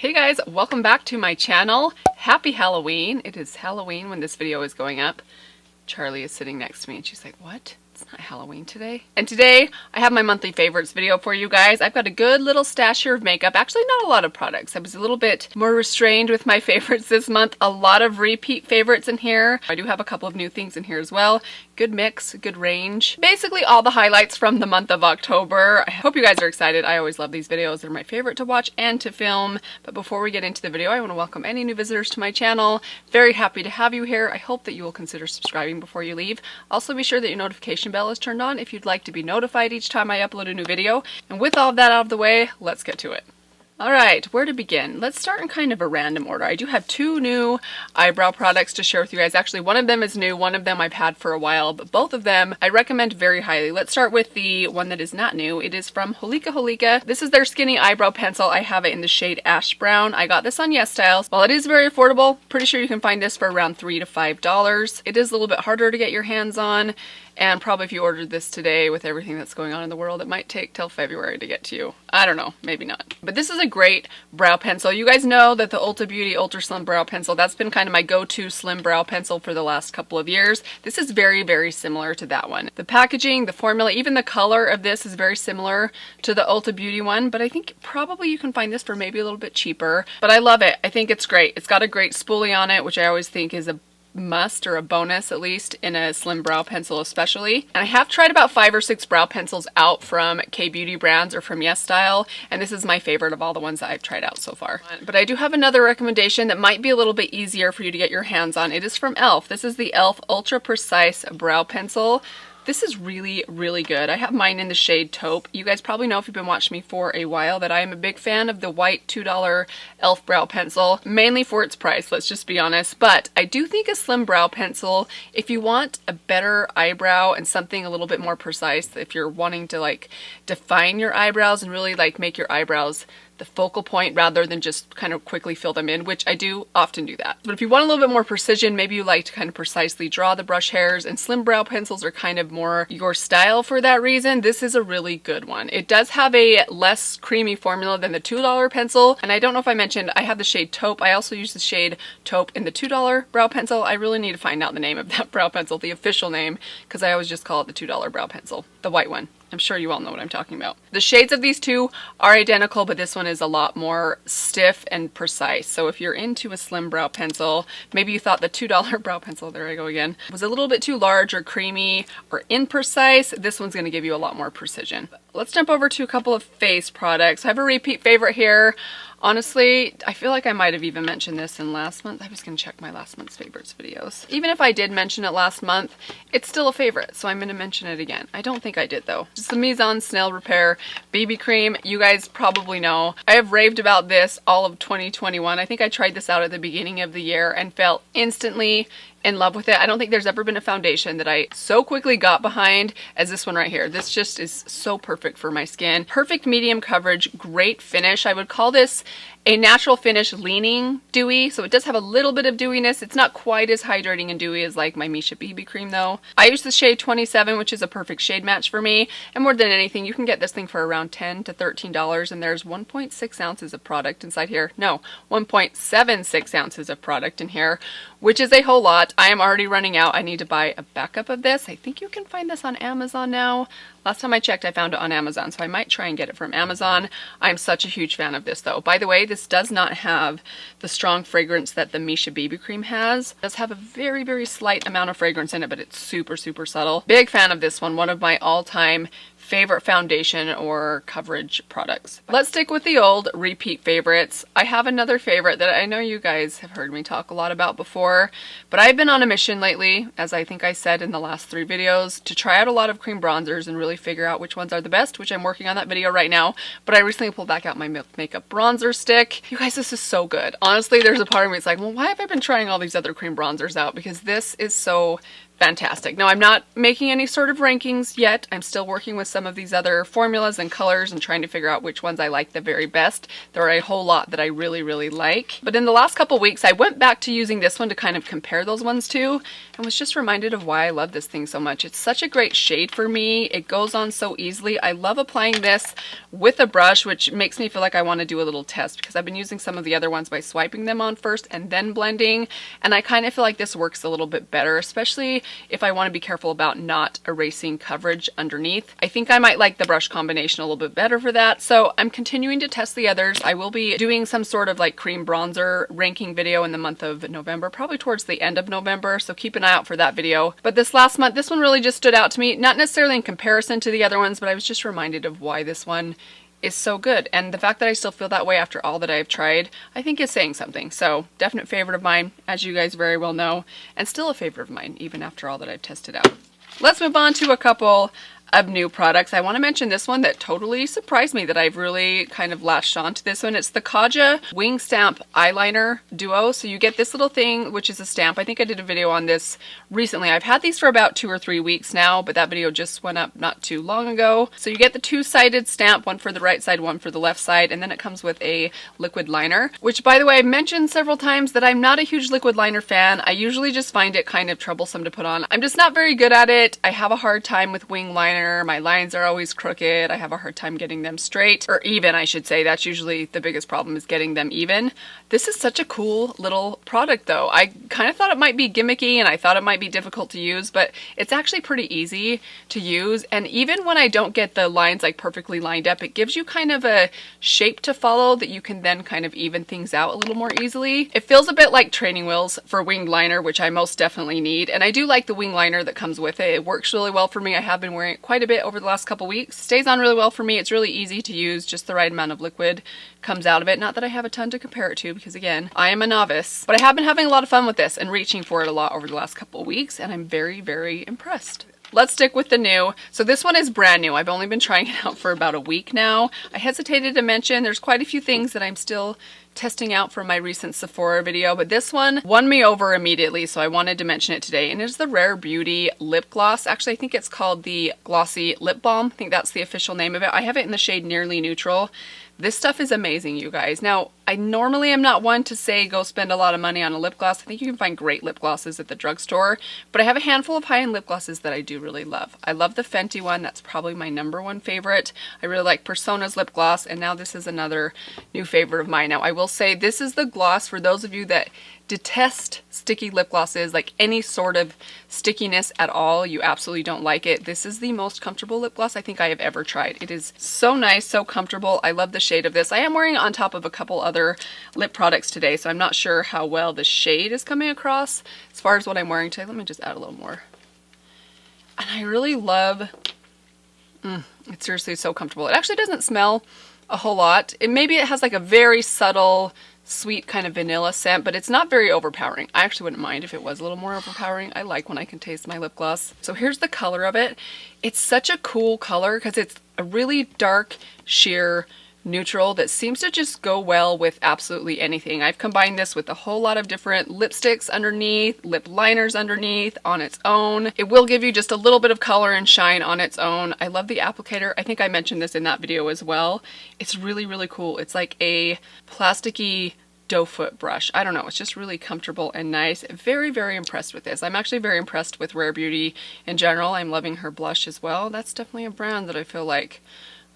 Hey guys, welcome back to my channel. Happy Halloween. It is Halloween when this video is going up. Charlie is sitting next to me and she's like, what? It's not Halloween today. And today I have my monthly favorites video for you guys. I've got a good little stash here of makeup. Actually, not a lot of products. I was a little bit more restrained with my favorites this month. A lot of repeat favorites in here. I do have a couple of new things in here as well. Good mix, good range. Basically all the highlights from the month of October. I hope you guys are excited. I always love these videos. They're my favorite to watch and to film. But before we get into the video, I want to welcome any new visitors to my channel. Very happy to have you here. I hope that you will consider subscribing before you leave. Also be sure that your notification bell is turned on if you'd like to be notified each time I upload a new video. And with all of that out of the way, let's get to it. Alright, where to begin? Let's start in kind of a random order. I do have two new eyebrow products to share with you guys. Actually, one of them is new, one of them I've had for a while, but both of them I recommend very highly. Let's start with the one that is not new. It is from Holika. This is their skinny eyebrow pencil. I have it in the shade Ash Brown. I got this on YesStyle. While it is very affordable, pretty sure you can find this for around $3 to $5. It is a little bit harder to get your hands on. And probably if you ordered this today with everything that's going on in the world, it might take till February to get to you. I don't know, maybe not. But this is a great brow pencil. You guys know that the Ulta Beauty Ultra Slim Brow Pencil, that's been kind of my go-to slim brow pencil for the last couple of years. This is very, very similar to that one. The packaging, the formula, even the color of this is very similar to the Ulta Beauty one, but I think probably you can find this for maybe a little bit cheaper. But I love it. I think it's great. It's got a great spoolie on it, which I always think is a must or a bonus, at least in a slim brow pencil especially. And I have tried about 5 or 6 brow pencils out from K-Beauty brands or from YesStyle, and this is my favorite of all the ones that I've tried out so far. But I do have another recommendation that might be a little bit easier for you to get your hands on. It is from e.l.f. This is the e.l.f. Ultra Precise Brow Pencil. This is really, really good. I have mine in the shade Taupe. You guys probably know if you've been watching me for a while that I am a big fan of the white $2 e.l.f. brow pencil, mainly for its price, let's just be honest. But I do think a slim brow pencil, if you want a better eyebrow and something a little bit more precise, if you're wanting to like define your eyebrows and really like make your eyebrows the focal point rather than just kind of quickly fill them in, which I do often do that. But if you want a little bit more precision, maybe you like to kind of precisely draw the brush hairs, and slim brow pencils are kind of more your style for that reason, this is a really good one. It does have a less creamy formula than the $2 pencil, and I don't know if I mentioned I have the shade Taupe. I also use the shade Taupe in the $2 brow pencil. I really need to find out the name of that brow pencil, the official name, because I always just call it the $2 brow pencil, the white one. I'm sure you all know what I'm talking about. The shades of these two are identical, but this one is a lot more stiff and precise. So if you're into a slim brow pencil, maybe you thought the $2 brow pencil, there I go again, was a little bit too large or creamy or imprecise, this one's going to give you a lot more precision. Let's jump over to a couple of face products. I have a repeat favorite here. Honestly, I feel like I might have even mentioned this in last month. I was going to check my last month's favorites videos. Even if I did mention it last month, it's still a favorite, so I'm going to mention it again. I don't think I did though. Just the Mise en Snail Repair BB Cream. You guys probably know. I have raved about this all of 2021. I think I tried this out at the beginning of the year and fell instantly in love with it. I don't think there's ever been a foundation that I so quickly got behind as this one right here. This just is so perfect for my skin. Perfect medium coverage, great finish. I would call this a natural finish leaning dewy, so it does have a little bit of dewiness. It's not quite as hydrating and dewy as like my Misha BB cream though. I use the shade 27, which is a perfect shade match for me, and more than anything, you can get this thing for around $10 to $13, and there's 1.6 ounces of product inside here. No, 1.76 ounces of product in here, which is a whole lot. I am already running out. I need to buy a backup of this. I think you can find this on Amazon now. Last time I checked, I found it on Amazon, so I might try and get it from Amazon. I'm such a huge fan of this though. By the way, this does not have the strong fragrance that the Misha BB cream has. It does have a very, very slight amount of fragrance in it, but it's super, super subtle. Big fan of this one. One of my all-time favorite foundation or coverage products. Let's stick with the old repeat favorites. I have another favorite that I know you guys have heard me talk a lot about before, but I've been on a mission lately, as I think I said in the last 3 videos, to try out a lot of cream bronzers and really figure out which ones are the best, which I'm working on that video right now. But I recently pulled back out my Milk Makeup bronzer stick. You guys, this is so good. Honestly, there's a part of me that's like, well, why have I been trying all these other cream bronzers out? Because this is so fantastic. Now, I'm not making any sort of rankings yet. I'm still working with some of these other formulas and colors and trying to figure out which ones I like the very best. There are a whole lot that I really, really like. But in the last couple weeks, I went back to using this one to kind of compare those ones to, and was just reminded of why I love this thing so much. It's such a great shade for me. It goes on so easily. I love applying this with a brush, which makes me feel like I want to do a little test, because I've been using some of the other ones by swiping them on first and then blending, and I kind of feel like this works a little bit better, especially if I want to be careful about not erasing coverage underneath. I think I might like the brush combination a little bit better for that, so I'm continuing to test the others. I will be doing some sort of like cream bronzer ranking video in the month of November, probably towards the end of November, so keep an eye out for that video. But this last month, this one really just stood out to me, not necessarily in comparison to the other ones, but I was just reminded of why this one is so good, and the fact that I still feel that way after all that I've tried, I think is saying something. So definite favorite of mine, as you guys very well know, and still a favorite of mine even after all that I've tested out. Let's move on to a couple of new products. I want to mention this one that totally surprised me that I've really kind of latched on to this one. It's the Kaja Wing Stamp Eyeliner Duo. So you get this little thing, which is a stamp. I think I did a video on this recently. I've had these for about 2 or 3 weeks now, but that video just went up not too long ago. So you get the two-sided stamp, one for the right side, one for the left side, and then it comes with a liquid liner, which, by the way, I've mentioned several times that I'm not a huge liquid liner fan. I usually just find it kind of troublesome to put on. I'm just not very good at it. I have a hard time with wing liner. My lines are always crooked. I have a hard time getting them straight, or even, I should say. That's usually the biggest problem, is getting them even. This is such a cool little product though. I kind of thought it might be gimmicky and I thought it might be difficult to use, but it's actually pretty easy to use. And even when I don't get the lines like perfectly lined up, it gives you kind of a shape to follow that you can then kind of even things out a little more easily. It feels a bit like training wheels for winged liner, which I most definitely need. And I do like the wing liner that comes with it. It works really well for me. I have been wearing it quite a bit over the last couple weeks. Stays on really well for me. It's really easy to use. Just the right amount of liquid comes out of it. Not that I have a ton to compare it to, because again, I am a novice, but I have been having a lot of fun with this and reaching for it a lot over the last couple of weeks, and I'm very, very impressed. Let's stick with the new. So this one is brand new. I've only been trying it out for about a week now. I hesitated to mention there's quite a few things that I'm still testing out from my recent Sephora video, but this one won me over immediately, so I wanted to mention it today, and it's the Rare Beauty lip gloss. Actually, I think it's called the Glossy Lip Balm. I think that's the official name of it. I have it in the shade Nearly Neutral. This stuff is amazing, you guys. Now, I normally am not one to say go spend a lot of money on a lip gloss. I think you can find great lip glosses at the drugstore, but I have a handful of high-end lip glosses that I do really love. I love the Fenty one. That's probably my #1 favorite. I really like Persona's lip gloss, and now this is another new favorite of mine. Now, I will say this is the gloss for those of you that detest sticky lip glosses, like any sort of stickiness at all. You absolutely don't like it. This is the most comfortable lip gloss I think I have ever tried. It is so nice, so comfortable. I love the shade of this. I am wearing it on top of a couple other lip products today, so I'm not sure how well the shade is coming across as far as what I'm wearing today. Let me just add a little more. And I really love, it's seriously so comfortable. It actually doesn't smell a whole lot. Maybe it has like a very subtle sweet kind of vanilla scent, but it's not very overpowering. I actually wouldn't mind if it was a little more overpowering. I like when I can taste my lip gloss. So here's the color of it. It's such a cool color because it's a really dark, sheer neutral that seems to just go well with absolutely anything. I've combined this with a whole lot of different lipsticks underneath, lip liners underneath, on its own. It will give you just a little bit of color and shine on its own. I love the applicator. I think I mentioned this in that video as well. It's really, really cool. It's like a plasticky doe foot brush. I don't know, it's just really comfortable and nice. Very, very impressed with this. I'm actually very impressed with Rare Beauty in general. I'm loving her blush as well. That's definitely a brand that I feel like,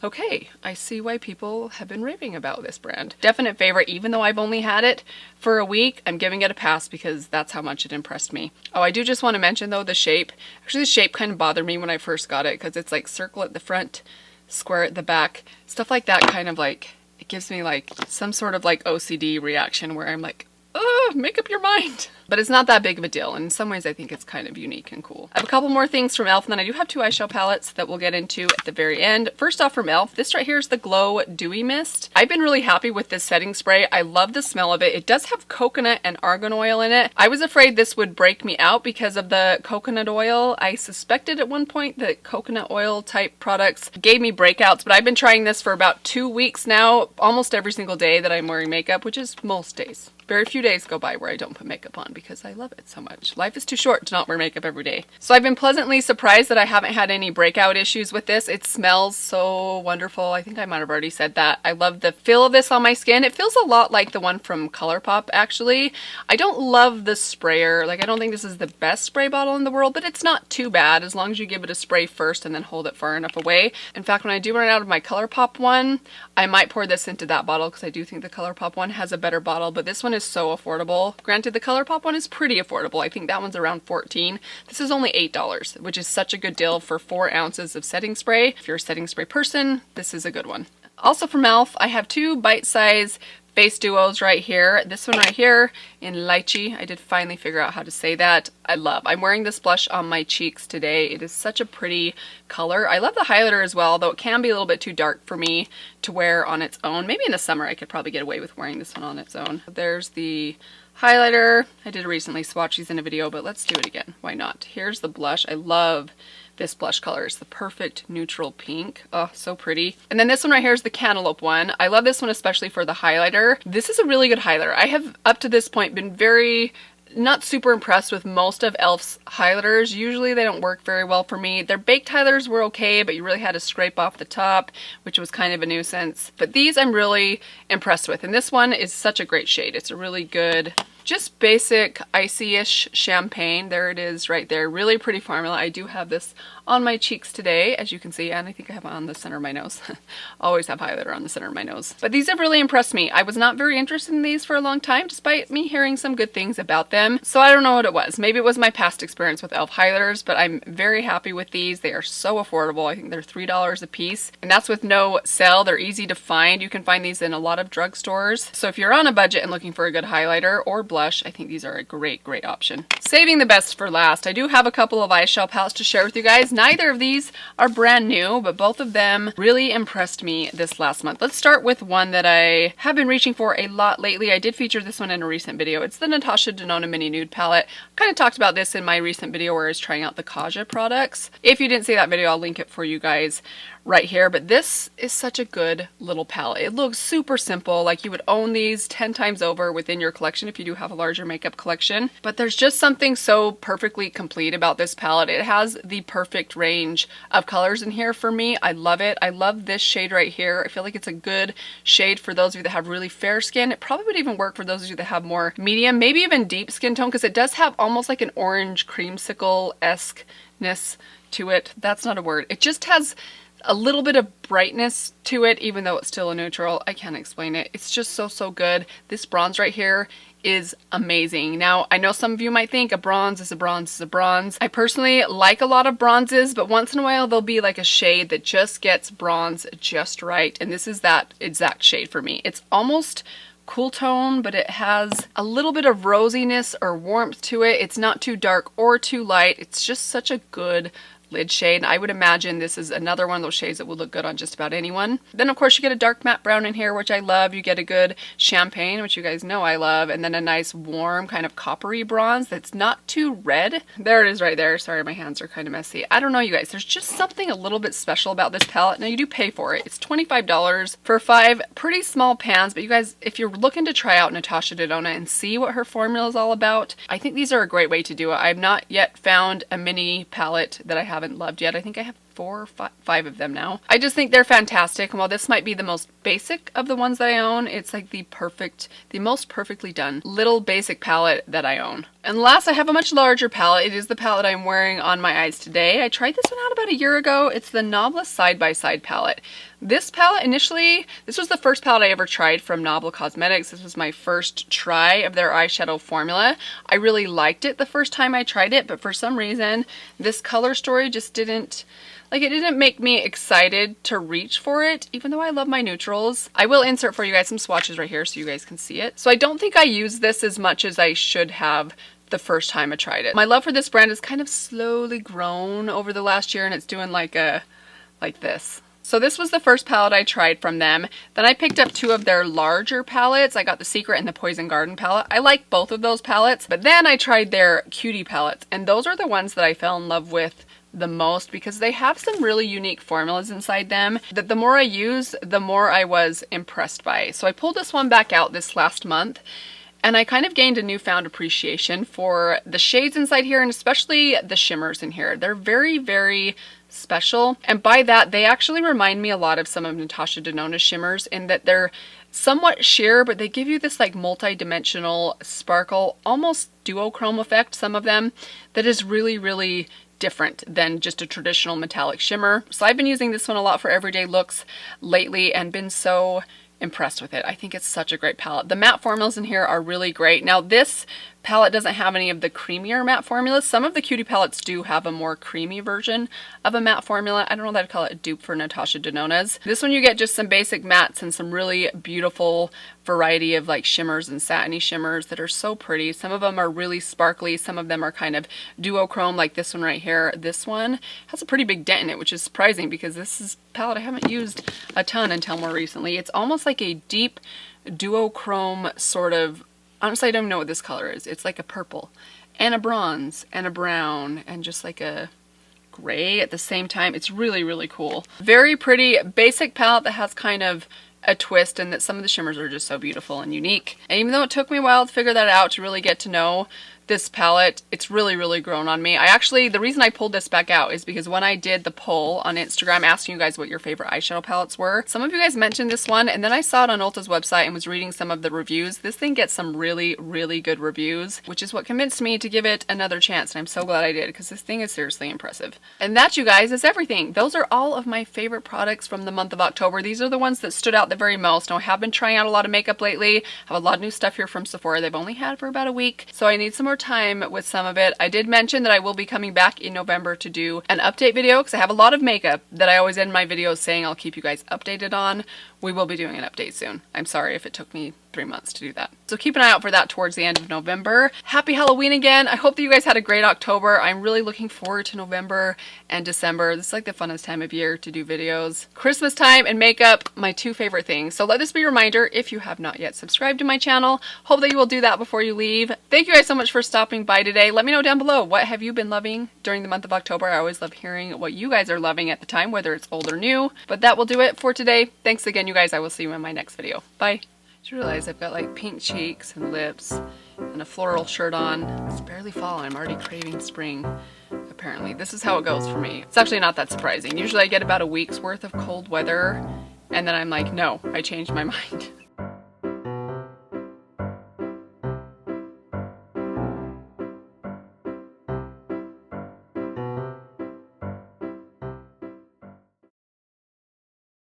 okay, I see why people have been raving about this brand. Definite favorite, even though I've only had it for a week, I'm giving it a pass because that's how much it impressed me. Oh, I do just want to mention though, the shape. Actually, the shape kind of bothered me when I first got it because it's like circle at the front, square at the back. Stuff like that kind of like, it gives me like some sort of like OCD reaction where I'm like, oh, make up your mind. But it's not that big of a deal. And in some ways, I think it's kind of unique and cool. I have a couple more things from e.l.f. and then I do have 2 eyeshadow palettes that we'll get into at the very end. First off from e.l.f., this right here is the Glow Dewy Mist. I've been really happy with this setting spray. I love the smell of it. It does have coconut and argan oil in it. I was afraid this would break me out because of the coconut oil. I suspected at one point that coconut oil type products gave me breakouts, but I've been trying this for about 2 weeks now, almost every single day that I'm wearing makeup, which is most days. Very few days go by where I don't put makeup on because I love it so much. Life is too short to not wear makeup every day. So I've been pleasantly surprised that I haven't had any breakout issues with this. It smells so wonderful. I think I might have already said that. I love the feel of this on my skin. It feels a lot like the one from ColourPop, actually. I don't love the sprayer. Like, I don't think this is the best spray bottle in the world, but it's not too bad as long as you give it a spray first and then hold it far enough away. In fact, when I do run out of my ColourPop one, I might pour this into that bottle because I do think the ColourPop one has a better bottle, but this one is so affordable. Granted, the ColourPop one is pretty affordable. I think that one's around $14. This is only $8, which is such a good deal for 4 ounces of setting spray. If you're a setting spray person, this is a good one. Also from e.l.f., I have 2 bite-size face duos right here. This one right here in lychee. I did finally figure out how to say that. I love. I'm wearing this blush on my cheeks today. It is such a pretty color. I love the highlighter as well, though it can be a little bit too dark for me to wear on its own. Maybe in the summer I could probably get away with wearing this one on its own. There's the highlighter. I did recently swatch these in a video, but let's do it again. Why not? Here's the blush. I love this blush color. It's the perfect neutral pink. Oh, so pretty. And then this one right here is the cantaloupe one. I love this one especially for the highlighter. This is a really good highlighter. I have up to this point been not super impressed with most of e.l.f.'s highlighters. Usually they don't work very well for me. Their baked highlighters were okay, but you really had to scrape off the top, which was kind of a nuisance. But these I'm really impressed with. And this one is such a great shade. It's a really good, just basic icy-ish champagne. There it is right there. Really pretty formula. I do have this on my cheeks today, as you can see, and I think I have it on the center of my nose. Always have highlighter on the center of my nose. But these have really impressed me. I was not very interested in these for a long time, despite me hearing some good things about them. So I don't know what it was. Maybe it was my past experience with e.l.f. highlighters, but I'm very happy with these. They are so affordable. I think they're $3 a piece, and that's with no sale. They're easy to find. You can find these in a lot of drugstores. So if you're on a budget and looking for a good highlighter or blush, I think these are a great, great option. Saving the best for last, I do have a couple of eyeshadow palettes to share with you guys. Neither of these are brand new, but both of them really impressed me this last month. Let's start with one that I have been reaching for a lot lately. I did feature this one in a recent video. It's the Natasha Denona Mini Nude Palette. Kind of talked about this in my recent video where I was trying out the Kaja products. If you didn't see that video, I'll link it for you guys right here. But this is such a good little palette. It looks super simple, like you would own these 10 times over within your collection if you do have a larger makeup collection. But there's just something so perfectly complete about this palette. It has the perfect range of colors in here for me. I love it. I love this shade right here. I feel like it's a good shade for those of you that have really fair skin. It probably would even work for those of you that have more medium, maybe even deep skin tone, because it does have almost like an orange creamsicle-esque-ness to it. That's not a word. It just has a little bit of brightness to it, even though it's still a neutral. I can't explain it. It's just so, so good. This bronze right here is amazing. Now, I know some of you might think a bronze is a bronze is a bronze. I personally like a lot of bronzes, but once in a while there'll be like a shade that just gets bronze just right. And this is that exact shade for me. It's almost cool tone, but it has a little bit of rosiness or warmth to it. It's not too dark or too light. It's just such a good lid shade. I would imagine this is another one of those shades that would look good on just about anyone. Then of course you get a dark matte brown in here, which I love. You get a good champagne, which you guys know I love, and then a nice warm kind of coppery bronze that's not too red. There it is right there. Sorry, my hands are kind of messy. I don't know, you guys. There's just something a little bit special about this palette. Now you do pay for it. It's $25 for 5 pretty small pans, but you guys, if you're looking to try out Natasha Denona and see what her formula is all about, I think these are a great way to do it. I've not yet found a mini palette that I haven't loved yet. I think I have 4 or 5 of them now. I just think they're fantastic, and while this might be the most basic of the ones that I own, it's like the most perfectly done little basic palette that I own. And last, I have a much larger palette. It is the palette I'm wearing on my eyes today. I tried this one out about a year ago. It's the Nobla Side by Side palette. This palette initially, this was the first palette I ever tried from Nobla Cosmetics. This was my first try of their eyeshadow formula. I really liked it the first time I tried it, but for some reason, this color story just didn't make me excited to reach for it, even though I love my neutrals. I will insert for you guys some swatches right here so you guys can see it. So I don't think I used this as much as I should have the first time I tried it. My love for this brand has kind of slowly grown over the last year, and it's doing like this. So this was the first palette I tried from them. Then I picked up 2 of their larger palettes. I got the Secret and the Poison Garden palette. I like both of those palettes, but then I tried their Cutie palettes, and those are the ones that I fell in love with the most because they have some really unique formulas inside them that the more I use, the more I was impressed by. So I pulled this one back out this last month, and I kind of gained a newfound appreciation for the shades inside here, and especially the shimmers in here. They're very, very special, and by that they actually remind me a lot of some of Natasha Denona's shimmers in that they're somewhat sheer, but they give you this like multi-dimensional sparkle, almost duochrome effect, some of them, that is really, really different than just a traditional metallic shimmer. So I've been using this one a lot for everyday looks lately and been so impressed with it. I think it's such a great palette. The matte formulas in here are really great. Now this palette doesn't have any of the creamier matte formulas. Some of the Cutie palettes do have a more creamy version of a matte formula. I don't know that I'd call it a dupe for Natasha Denona's. This one you get just some basic mattes and some really beautiful variety of like shimmers and satiny shimmers that are so pretty. Some of them are really sparkly. Some of them are kind of duochrome like this one right here. This one has a pretty big dent in it, which is surprising because this is a palette I haven't used a ton until more recently. It's almost like a deep duochrome sort of, honestly I don't know what this color is. It's like a purple and a bronze and a brown and just like a gray at the same time. It's really, really cool. Very pretty basic palette that has kind of a twist, and that some of the shimmers are just so beautiful and unique. And even though it took me a while to figure that out, to really get to know this palette, it's really, really grown on me. The reason I pulled this back out is because when I did the poll on Instagram asking you guys what your favorite eyeshadow palettes were, some of you guys mentioned this one, and then I saw it on Ulta's website and was reading some of the reviews. This thing gets some really, really good reviews, which is what convinced me to give it another chance, and I'm so glad I did because this thing is seriously impressive. And that, you guys, is everything. Those are all of my favorite products from the month of October. These are the ones that stood out the very most. Now, I have been trying out a lot of makeup lately. I have a lot of new stuff here from Sephora. They've only had for about a week, so I need some more time with some of it. I did mention that I will be coming back in November to do an update video because I have a lot of makeup that I always end my videos saying I'll keep you guys updated on. We will be doing an update soon. I'm sorry if it took me 3 months to do that. So keep an eye out for that towards the end of November. Happy Halloween again. I hope that you guys had a great October. I'm really looking forward to November and December. This is like the funnest time of year to do videos. Christmas time and makeup, my two favorite things. So let this be a reminder, if you have not yet subscribed to my channel, hope that you will do that before you leave. Thank you guys so much for stopping by today. Let me know down below, what have you been loving during the month of October? I always love hearing what you guys are loving at the time, whether it's old or new. But that will do it for today. Thanks again, you guys. I will see you in my next video. Bye. I just realized I've got like pink cheeks and lips and a floral shirt on. It's barely fall. I'm already craving spring. Apparently, this is how it goes for me. It's actually not that surprising. Usually I get about a week's worth of cold weather and then I'm like, no, I changed my mind.